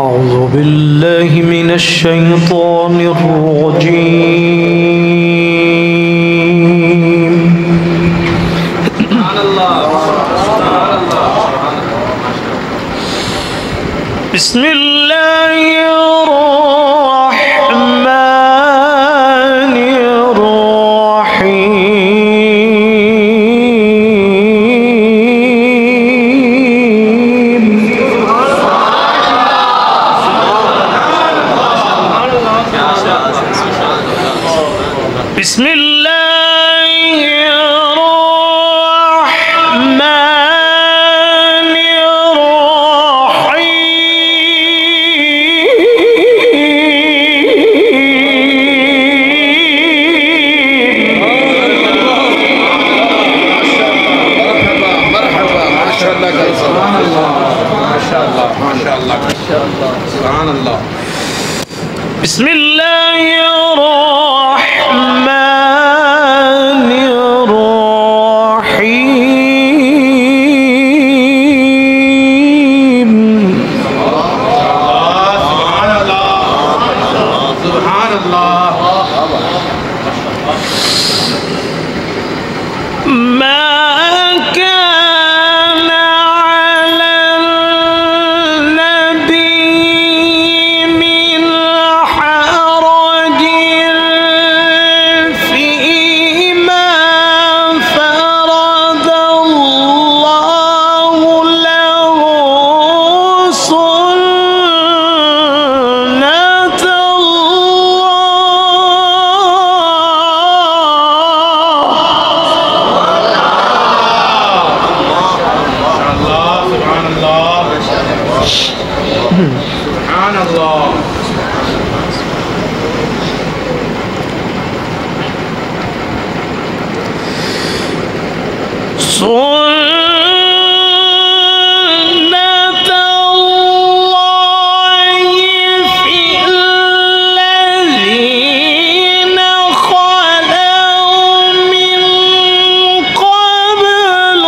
أعوذ بالله من الشيطان الرجيم. بسم الله الرحمن الرحيم. بسم الله الرحمن الرحيم. مرحبا ما شاء الله سبحان الله ما شاء الله ما شاء الله ما شاء الله سبحان الله. بسم الله الرحمن الرحيم. سبحان الله سبحان الله. ما كان على النبي من حرج فيما فرض الله له سنة سبحان الله. سنة الله في الذين خلوا من قبل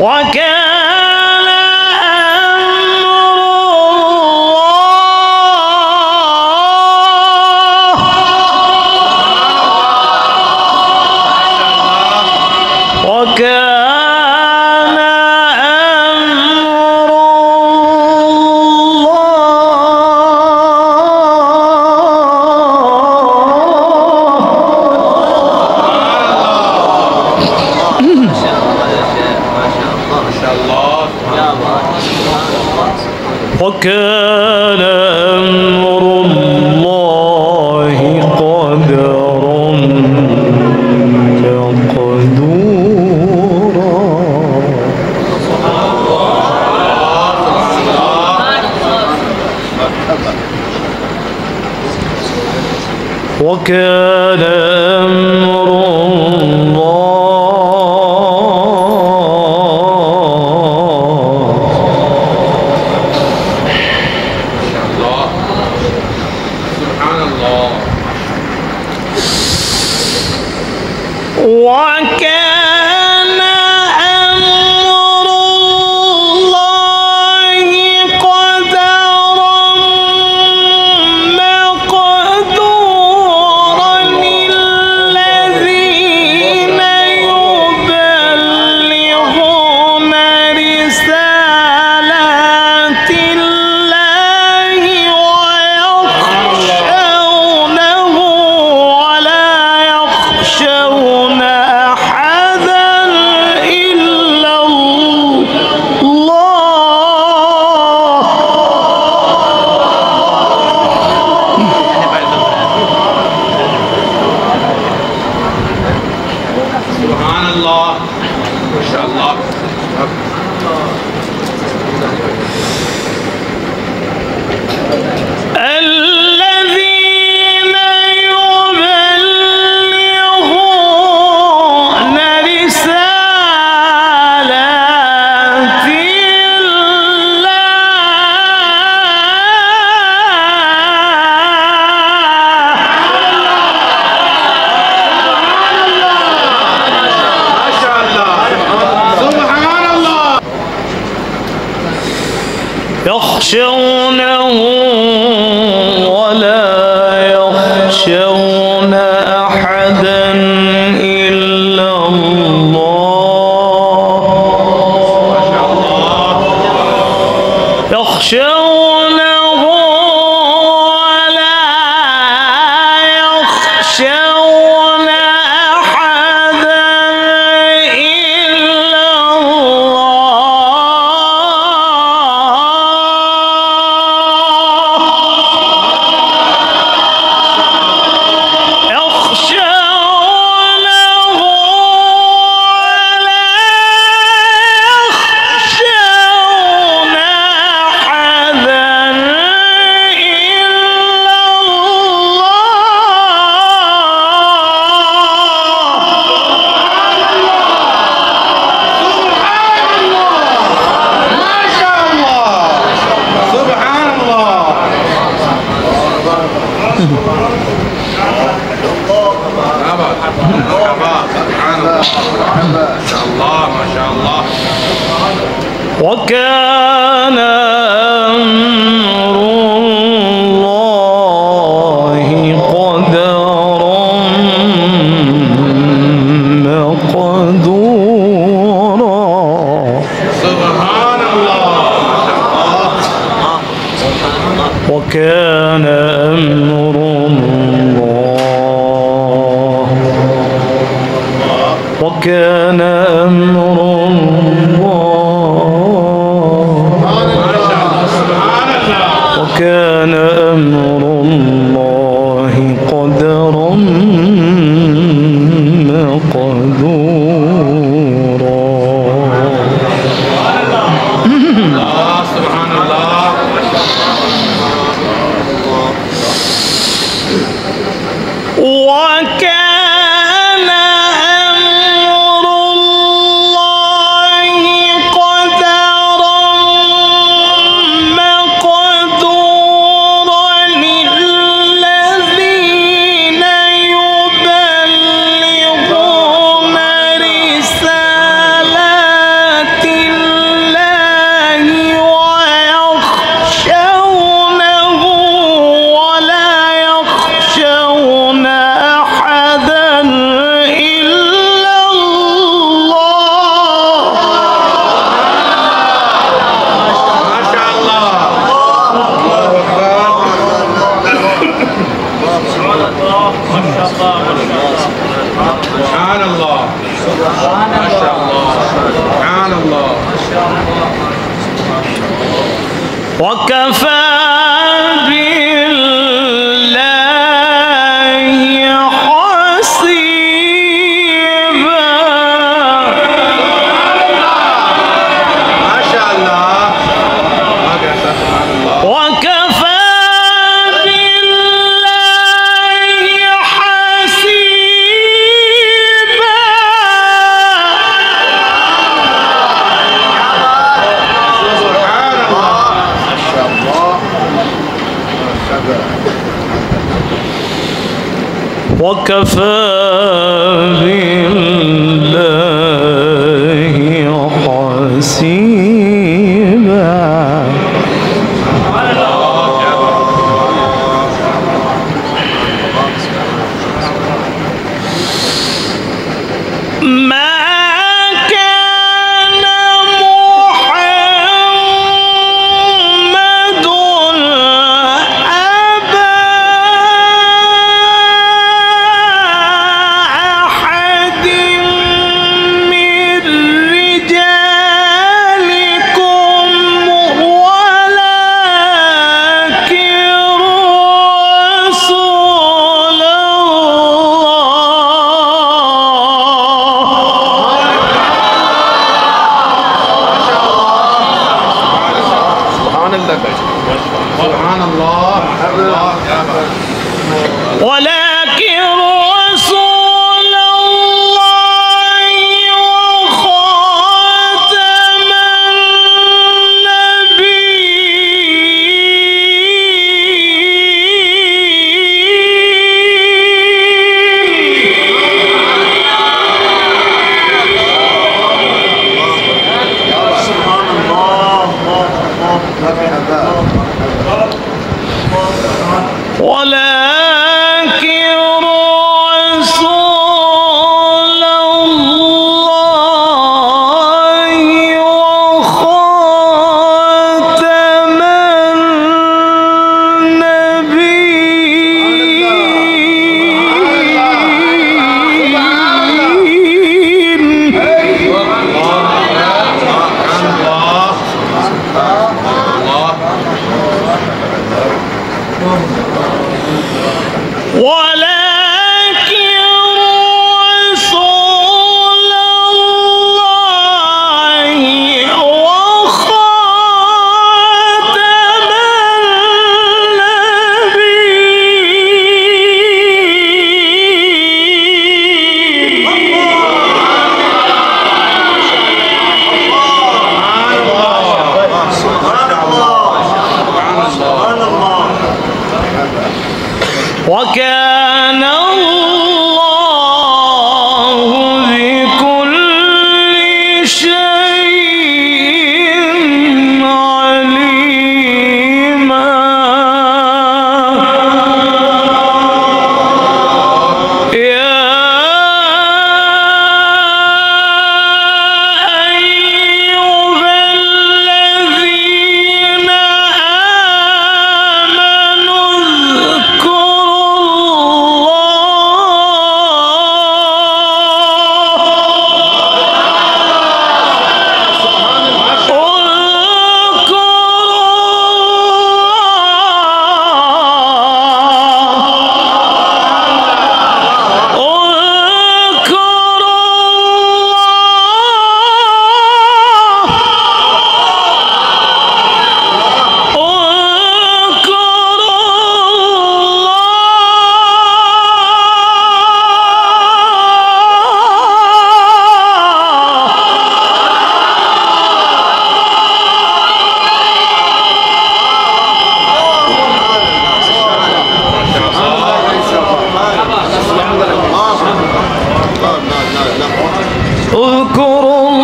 وكان وكان وكان أمر الله قدرا مقدورا. وكان أمر وكان أمر الله قدرا مقدورا. الذين يبلغون رسالات الله ويخشونه ولا يخشون أحدا يخشونه ولا يخشون أحدا إلا الله يخشونه ولا يخشون أحدا إلا وكان أمر الله قدرا مقدورا سبحان الله وكان أمر الله وكان أمر وكان أمر الله قدرا مقدورا سبحان الله وكان أمر الله قدرا مقدورا للذين يبلغون رسالات الله ويخشونه ولا يخشون أحدا إلا الله ما شاء الله الله سبحان الله ما شاء الله سبحان الله وكفى بالله حسيبا ما شاء الله سبحان الله وكفى بالله حسيبا سبحان الله ما شاء الله وكفى بالله حسيبا ما كان محمد أبا أحد من رجالكم ولكن رسول سبحان الله ولكن رسول الله وخاتم النبيين سبحان الله الله الله ولكن رسول الله وخاتم وكان الله بكل شيء عليما يا أيها الذين آمنوا اذكروا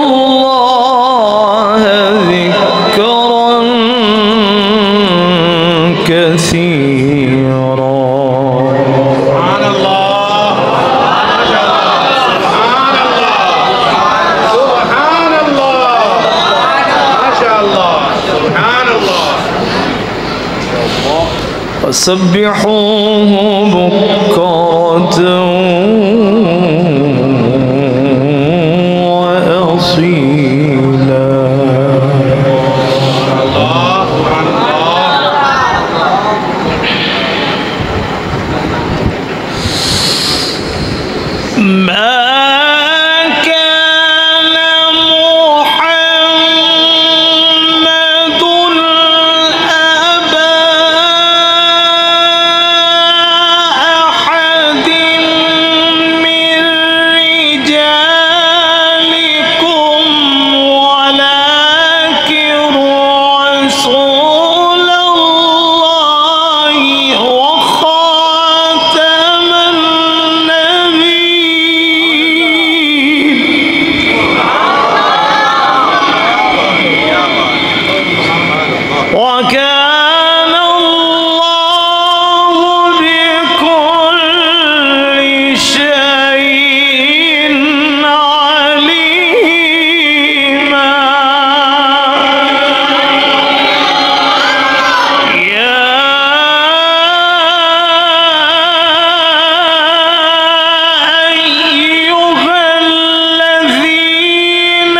الله ذكرا كثيرا. سبحان الله سبحان الله ما شاء الله سبحان الله. وسبحوه بكرة وأصيلا. ما كان محمد أبا أحد من رجالكم ولكن رسول الله وخاتم وكان الله بكل شيء عليما يا أيها الذين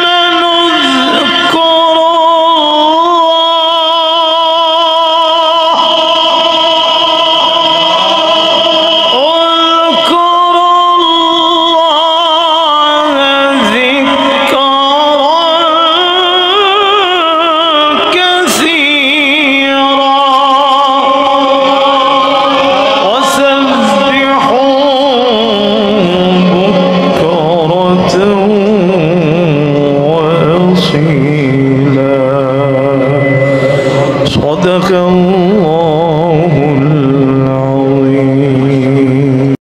آمنوا صدق الله